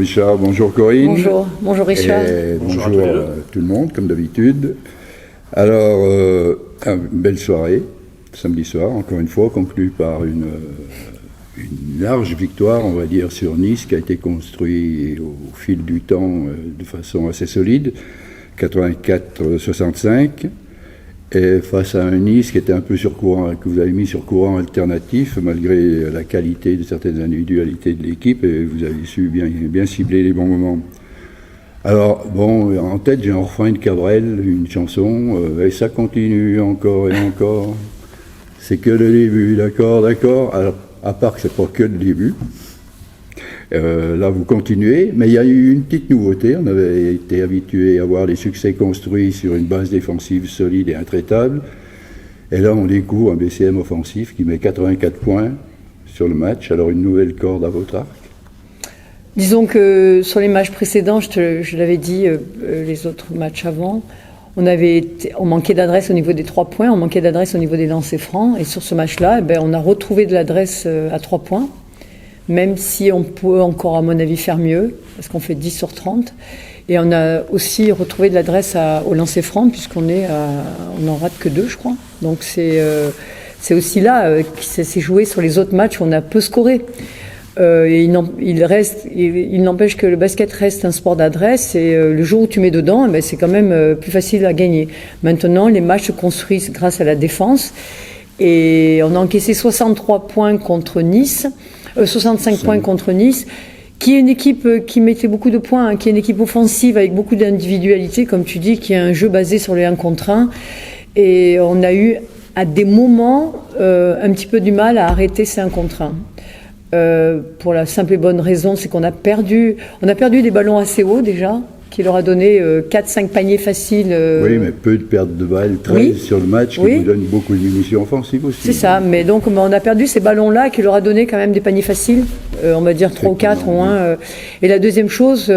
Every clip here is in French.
Richard, bonjour Corinne. Bonjour Richard. Et bonjour à tout le monde, comme d'habitude. Alors, une belle soirée, samedi soir, encore une fois, conclue par une large victoire, on va dire, sur Nice, qui a été construit au fil du temps de façon assez solide, 84-65. Et face à un Nice qui était un peu sur courant, que vous avez mis sur courant alternatif, malgré la qualité de certaines individualités de l'équipe, et vous avez su bien cibler les bons moments. Alors, bon, en tête, j'ai un refrain de Cabrel, une chanson, et ça continue encore et encore. C'est que le début, d'accord. Alors, à part que c'est pas que le début. Là, vous continuez, mais il y a eu une petite nouveauté. On avait été habitué à voir les succès construits sur une base défensive solide et intraitable. Et là, on découvre un BCM offensif qui met 84 points sur le match. Alors, une nouvelle corde à votre arc. Disons que sur les matchs précédents, je l'avais dit, les autres matchs avant, on manquait d'adresse au niveau des 3 points, on manquait d'adresse au niveau des lancers francs. Et sur ce match-là, on a retrouvé de l'adresse à 3 points. Même si on peut encore, à mon avis, faire mieux, parce qu'on fait 10 sur 30. Et on a aussi retrouvé de l'adresse au lancer franc, puisqu'on n'en rate que 2, je crois. Donc c'est aussi là que ça s'est joué sur les autres matchs où on a peu scoré. Et il n'empêche que le basket reste un sport d'adresse, et le jour où tu mets dedans, c'est quand même plus facile à gagner. Maintenant, les matchs se construisent grâce à la défense. Et on a encaissé 63 points contre Nice. 65 points contre Nice, qui est une équipe qui mettait beaucoup de points, qui est une équipe offensive avec beaucoup d'individualité, comme tu dis, qui a un jeu basé sur le 1 contre 1. Et on a eu, à des moments, un petit peu du mal à arrêter ces 1 contre 1. Pour la simple et bonne raison, c'est qu'on a perdu des ballons assez hauts déjà, qui leur a donné 4-5 paniers faciles. Oui, mais peu de pertes de balles, 13 sur le match, qui vous donne beaucoup de munitions offensives aussi. C'est ça, mais donc on a perdu ces ballons-là qui leur a donné quand même des paniers faciles, on va dire 3 ou 4 au moins. Et la deuxième chose,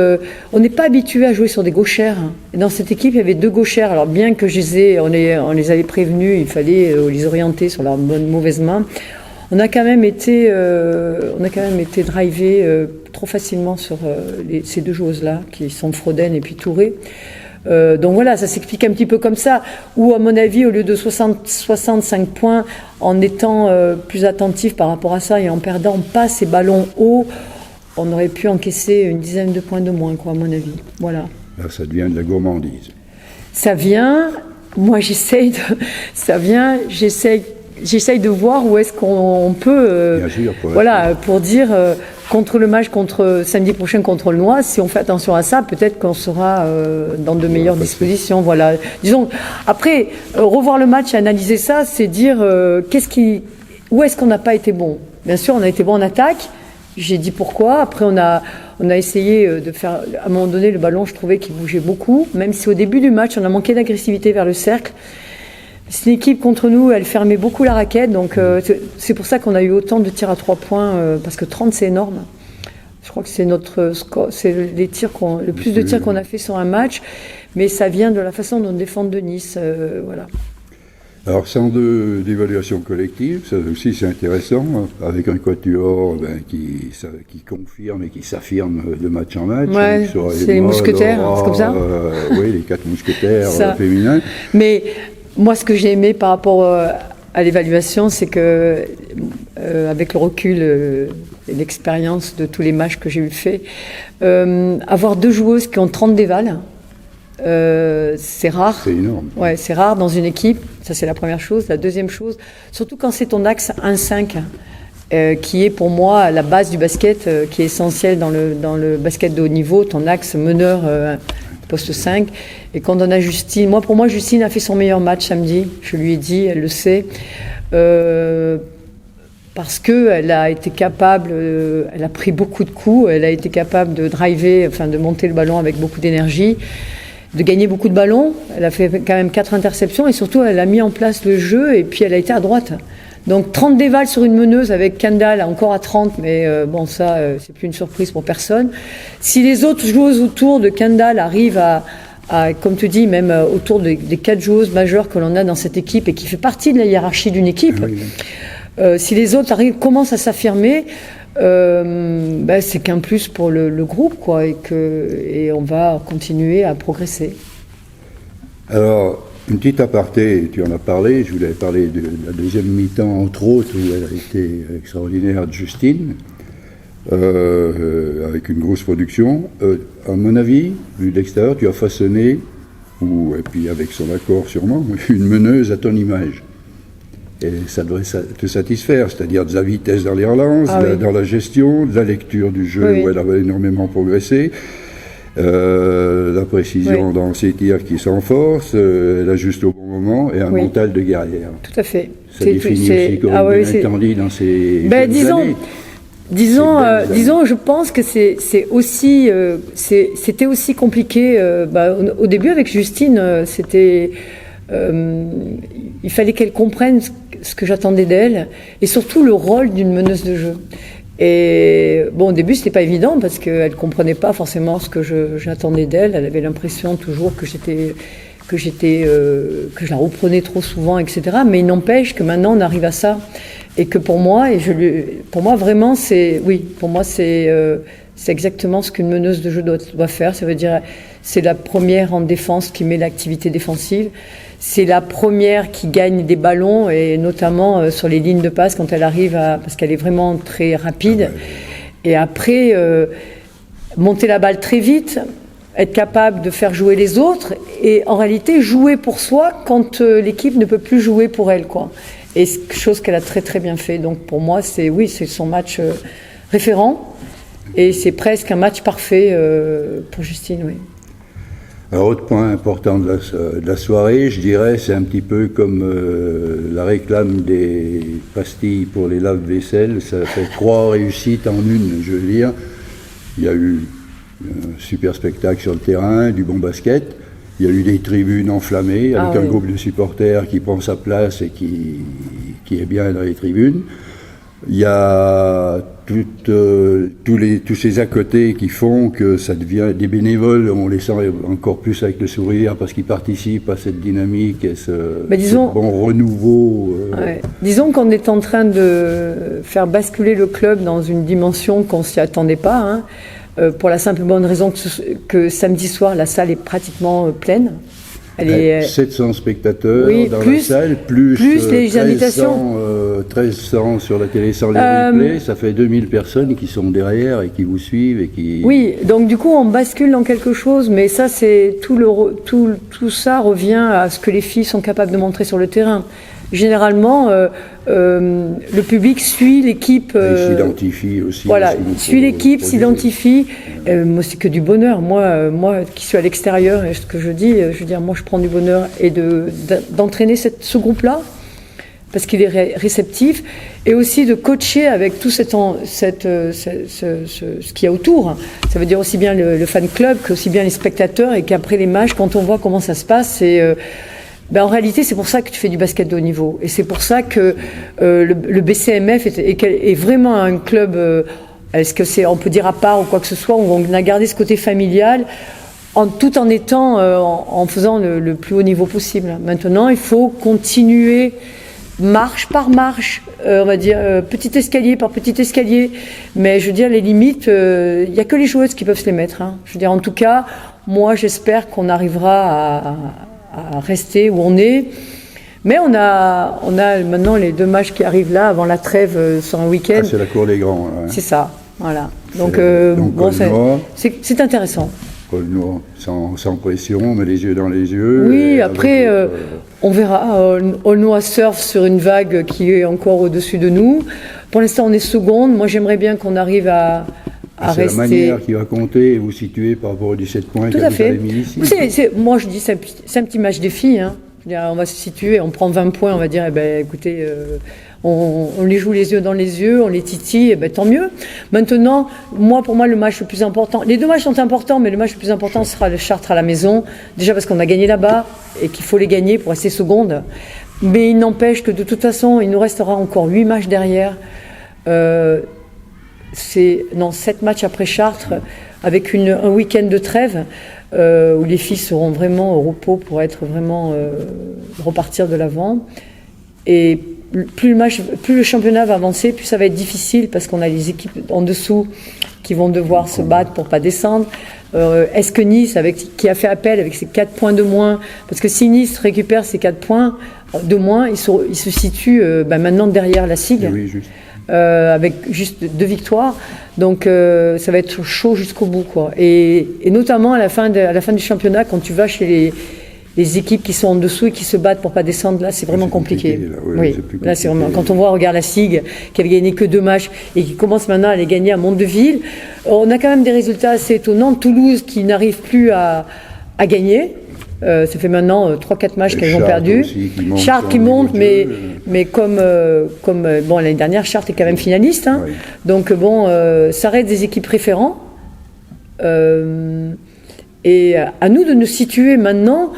on n'est pas habitué à jouer sur des gauchères. Et dans cette équipe, il y avait 2 gauchères. Alors bien que on les avait prévenus, il fallait les orienter sur leur mauvaise main. On a quand même été drivé trop facilement sur ces 2 joueuses-là, qui sont Frodden et puis Touré. Donc voilà, ça s'explique un petit peu comme ça. Ou à mon avis, au lieu de 65 points, en étant plus attentif par rapport à ça et en perdant pas ces ballons hauts, on aurait pu encaisser une dizaine de points de moins, quoi, à mon avis. Voilà. Là, ça devient de la gourmandise. J'essaye de voir où est-ce qu'on peut, pour dire contre le match samedi prochain contre le Noir, si on fait attention à ça, peut-être qu'on sera dans de meilleures dispositions. Voilà. Disons, après, revoir le match et analyser ça, c'est dire où est-ce qu'on n'a pas été bon. Bien sûr, on a été bon en attaque. J'ai dit pourquoi. Après, on a essayé de faire, à un moment donné, le ballon, je trouvais qu'il bougeait beaucoup, même si au début du match, on a manqué d'agressivité vers le cercle. C'est une équipe contre nous, elle fermait beaucoup la raquette, donc c'est pour ça qu'on a eu autant de tirs à 3 points, parce que 30 c'est énorme. Je crois que c'est notre score, c'est le plus de tirs qu'on a fait sur un match, mais ça vient de la façon dont on défend de Nice, voilà. Alors, sans d'évaluation collective, ça aussi c'est intéressant, avec un quatuor qui confirme et qui s'affirme de match en match. Ouais, c'est les mousquetaires, c'est comme ça. Oui, les 4 mousquetaires féminins. Mais moi, ce que j'ai aimé par rapport à l'évaluation, c'est que, avec le recul et l'expérience de tous les matchs que j'ai eu fait, avoir 2 joueuses qui ont 30 dévals, c'est rare. C'est énorme. Ouais, c'est rare dans une équipe. Ça, c'est la première chose. La deuxième chose, surtout quand c'est ton axe 1-5, qui est pour moi la base du basket, qui est essentiel dans le basket de haut niveau, ton axe meneur, poste 5. Et quand on a Justine, pour moi, Justine a fait son meilleur match samedi. Je lui ai dit, elle le sait. Parce qu'elle a été capable, elle a pris beaucoup de coups, elle a été capable de driver, de monter le ballon avec beaucoup d'énergie, de gagner beaucoup de ballons. Elle a fait quand même 4 interceptions et surtout, elle a mis en place le jeu et puis elle a été à droite. Donc 30 dévals sur une meneuse avec Kendall encore à 30, mais ça, c'est plus une surprise pour personne. Si les autres joueuses autour de Kendall arrivent à comme tu dis, même autour des 4 joueuses majeures que l'on a dans cette équipe et qui fait partie de la hiérarchie d'une équipe, si les autres commencent à s'affirmer, C'est qu'un plus pour le groupe, quoi, et on va continuer à progresser. Alors, une petite aparté, tu en as parlé, je voulais parler de la deuxième mi-temps, entre autres, où elle a été extraordinaire, de Justine, avec une grosse production. À mon avis, vu de l'extérieur, tu as façonné, et puis avec son accord sûrement, une meneuse à ton image. Et ça devrait te satisfaire, c'est-à-dire de la vitesse dans les relances, dans la gestion, de la lecture du jeu où elle avait énormément progressé, la précision dans ses tirs qui s'enforcent, elle ajuste au bon moment et un mental de guerrière. Tout à fait. Ça définit aussi Corinne Benintendi dans ses jeunes années. Disons, je pense que c'était aussi compliqué. Au début avec Justine, il fallait qu'elle comprenne ce que j'attendais d'elle et surtout le rôle d'une meneuse de jeu. Et bon, au début, c'était pas évident parce qu'elle comprenait pas forcément ce que j'attendais d'elle. Elle avait l'impression toujours que je la reprenais trop souvent, etc. Mais il n'empêche que maintenant on arrive à ça et que pour moi, vraiment, c'est exactement ce qu'une meneuse de jeu doit faire. Ça veut dire, c'est la première en défense qui met l'activité défensive. C'est la première qui gagne des ballons et notamment sur les lignes de passe quand elle arrive parce qu'elle est vraiment très rapide. Et après, monter la balle très vite, être capable de faire jouer les autres et en réalité jouer pour soi quand l'équipe ne peut plus jouer pour elle, quoi. Et chose qu'elle a très très bien fait. Donc pour moi, c'est son match référent et c'est presque un match parfait pour Justine, oui. Alors, autre point important de la soirée, je dirais, c'est un petit peu comme la réclame des pastilles pour les lave-vaisselle. Ça fait 3 réussites en une, je veux dire. Il y a eu un super spectacle sur le terrain, du bon basket. Il y a eu des tribunes enflammées avec un groupe de supporters qui prend sa place et qui est bien dans les tribunes. Il y a tous ces à côté qui font que ça devient des bénévoles, on les sent encore plus avec le sourire parce qu'ils participent à cette dynamique et ce bon renouveau. Disons qu'on est en train de faire basculer le club dans une dimension qu'on ne s'y attendait pas, pour la simple bonne raison que samedi soir la salle est pratiquement pleine. Elle est 700 spectateurs dans la salle, plus les invitations. 1300 sur la télé sans les replays, ça fait 2000 personnes qui sont derrière et qui vous suivent et qui... Oui, donc du coup on bascule dans quelque chose, mais ça c'est tout ça revient à ce que les filles sont capables de montrer sur le terrain. Généralement, le public suit l'équipe. S'identifie aussi. Voilà, suit l'équipe, s'identifie. Moi, c'est que du bonheur. Moi, qui suis à l'extérieur, et ce que je veux dire, moi, je prends du bonheur et d'entraîner ce groupe-là parce qu'il est réceptif, et aussi de coacher avec tout ce qu'il y a autour. Ça veut dire aussi bien le fan club qu'aussi bien les spectateurs, et qu'après les matchs, quand on voit comment ça se passe, en réalité, c'est pour ça que tu fais du basket de haut niveau. Et c'est pour ça que le BCMF est vraiment un club, est-ce que on peut dire à part ou quoi que ce soit, où on a gardé ce côté familial, tout en étant, en faisant le plus haut niveau possible. Maintenant, il faut continuer marche par marche, on va dire petit escalier par petit escalier. Mais je veux dire, les limites, il n'y a que les joueuses qui peuvent se les mettre. Je veux dire, en tout cas, moi, j'espère qu'on arrivera à rester où on est. Mais on a maintenant les 2 matchs qui arrivent là, avant la trêve sur un week-end. C'est la cour des grands. Ouais. C'est ça, voilà. Donc c'est intéressant. Aulnois, sans pression, mais les yeux dans les yeux. Oui, après, on verra. Aulnois surfe sur une vague qui est encore au-dessus de nous. Pour l'instant, on est seconde. Moi, j'aimerais bien qu'on arrive à rester... C'est la manière qui va compter et vous situer par rapport aux 17 points que vous avez mis ici. Moi, je dis c'est un petit match des filles. On va se situer, on prend 20 points, on va dire, écoutez, on les joue les yeux dans les yeux, on les titille, tant mieux. Maintenant, pour moi, le match le plus important, les 2 matchs sont importants, mais le match le plus important sera le Chartres à la maison, déjà parce qu'on a gagné là-bas et qu'il faut les gagner pour rester seconde. Mais il n'empêche que de toute façon, il nous restera encore 8 matchs derrière. 7 matchs après Chartres, avec un week-end de trêve, où les filles seront vraiment au repos pour être vraiment repartir de l'avant. Et plus le championnat va avancer, plus ça va être difficile parce qu'on a les équipes en dessous qui vont devoir se battre pour pas descendre. Est-ce que Nice, qui a fait appel avec ses 4 points de moins, parce que si Nice récupère ces 4 points de moins, il se situe maintenant derrière la SIG, oui, juste. avec juste 2 victoires. Donc ça va être chaud jusqu'au bout, quoi. Et notamment à la fin du championnat, quand tu vas chez les équipes qui sont en dessous et qui se battent pour pas descendre, là, c'est vraiment compliqué. Là, ouais, oui, là, c'est vraiment. Quand on voit, regarde la SIG, qui avait gagné que 2 matchs et qui commence maintenant à les gagner à Mondeville, on a quand même des résultats assez étonnants. Toulouse qui n'arrive plus à gagner. Ça fait maintenant 3-4 matchs qu'elles ont perdu. Chartres qui monte, mais comme l'année dernière, Chartres est quand même finaliste. Hein. Oui. Donc ça reste des équipes référents. Et à nous de nous situer maintenant.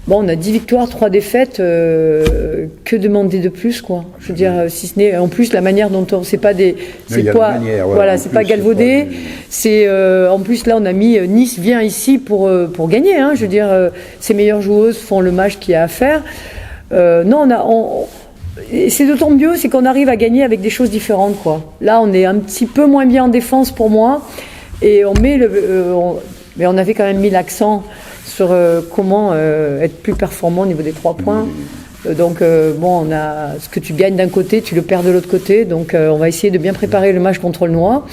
Bon, on a 10 victoires, 3 défaites, que demander de plus, quoi. Je veux dire, si ce n'est, en plus, la manière dont on, c'est pas des, c'est pas, voilà, c'est pas galvaudé. C'est, en plus, là, on a mis, Nice vient ici pour gagner, hein. Je veux dire, ses meilleures joueuses font le match qu'il y a à faire. Non, et c'est d'autant mieux, c'est qu'on arrive à gagner avec des choses différentes, quoi. Là, on est un petit peu moins bien en défense pour moi, et on met mais on avait quand même mis l'accent sur comment être plus performant au niveau des 3 points. Donc, on a ce que tu gagnes d'un côté, tu le perds de l'autre côté. Donc, on va essayer de bien préparer le match contre le Noir.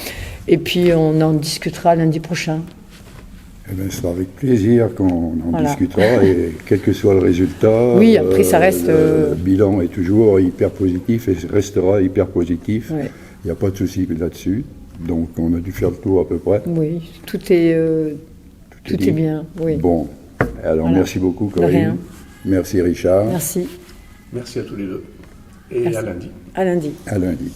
Et puis, on en discutera lundi prochain. Eh bien, ce sera avec plaisir qu'on en discutera. Et quel que soit le résultat, oui, après, ça reste. Le bilan est toujours hyper positif et restera hyper positif. Ouais. Il n'y a pas de souci là-dessus. Donc, on a dû faire le tour à peu près. Oui, tout est bien. Oui. Bon, alors merci beaucoup, Corinne. Merci, Richard. Merci. Merci à tous les deux. Et merci. à lundi. À lundi. À lundi.